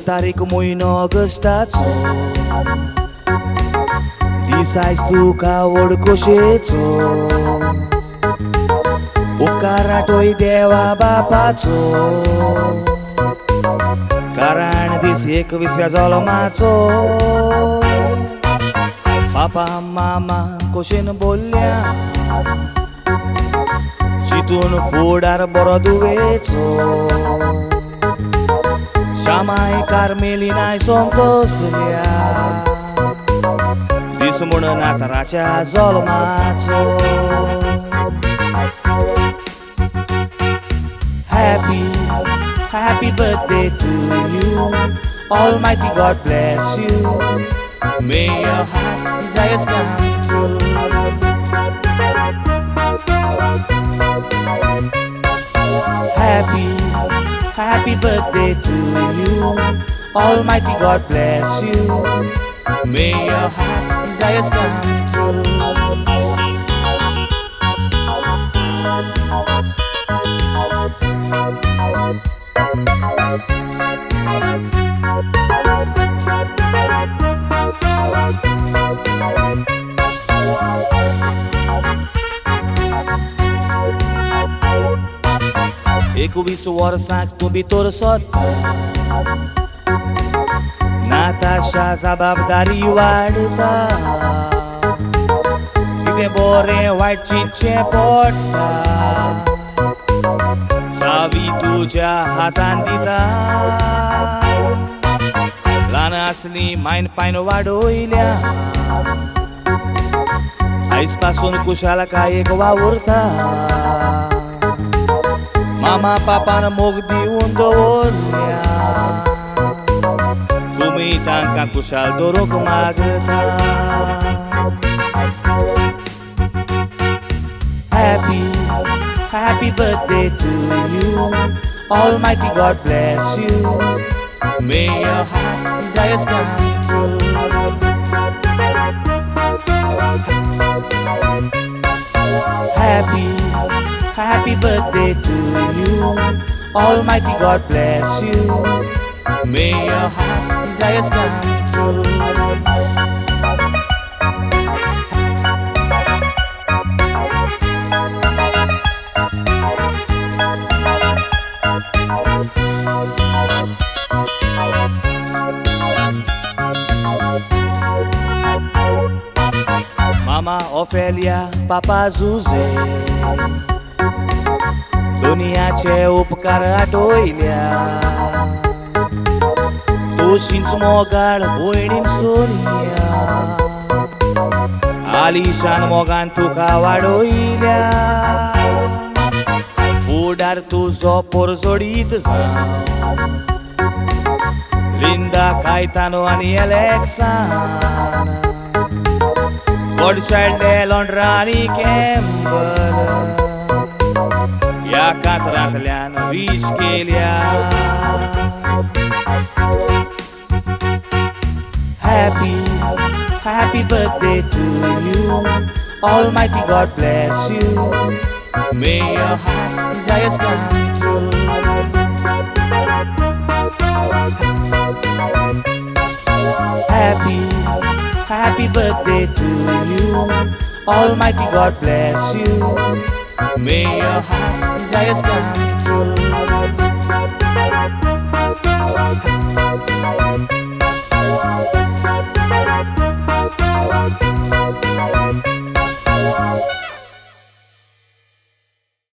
tarik mo'y gustazo Disais tuka ओळखोशेचो उपकाराटोय देवा बापाचो कारण दीस 21व्या जल्माचो पापा मामा कोशेन बोलल्या चितून फुडार बरो दुवेचो शामाय कार्मेलिनाय संतोसल्या दीस म्हूण नाताळाच्या जल्माचो Happy, happy birthday to you. Almighty God bless you. May your heart desires come true. Happy, happy birthday to you. Almighty God bless you. May your heart desires come true. एकवीस वर्सांक तूं भितर सरता नाताशा जबाबदारी वाडता कितें बरें वायट चिंतचें पडटा चावी तुज्या हातान दिता ल्हान आसली मायन पायन वाडोयल्या आयज पासून कुशालकायेक वावुरता मामा पापान मोग दिवन दवरल्या तुमी तांकां कुशाल दवरूंक मागता Happy, happy birthday to you. Almighty God bless you. May your heart desires come true. Happy, happy birthday to you. Almighty God bless you. May your heart desires come true. Mama Ofelia, Papa Zuze दुनियाचे उपकार आठवयल्या तोशींच मोगाळ भयणीन सोनिया आलिशान मोगान तुका वाडोयल्या फुडार तुजो पोरजोडीत जावं लिंदा कायतानो आनी एलेक्सान God child लॉन्ड्रा आनी कॅम्बल या कातरांतल्यान वीश केल्या Happy, happy birthday to you. Almighty God bless you. May your heart desires come true. Happy, happy birthday to you. Almighty God bless you. May your heart desires come true.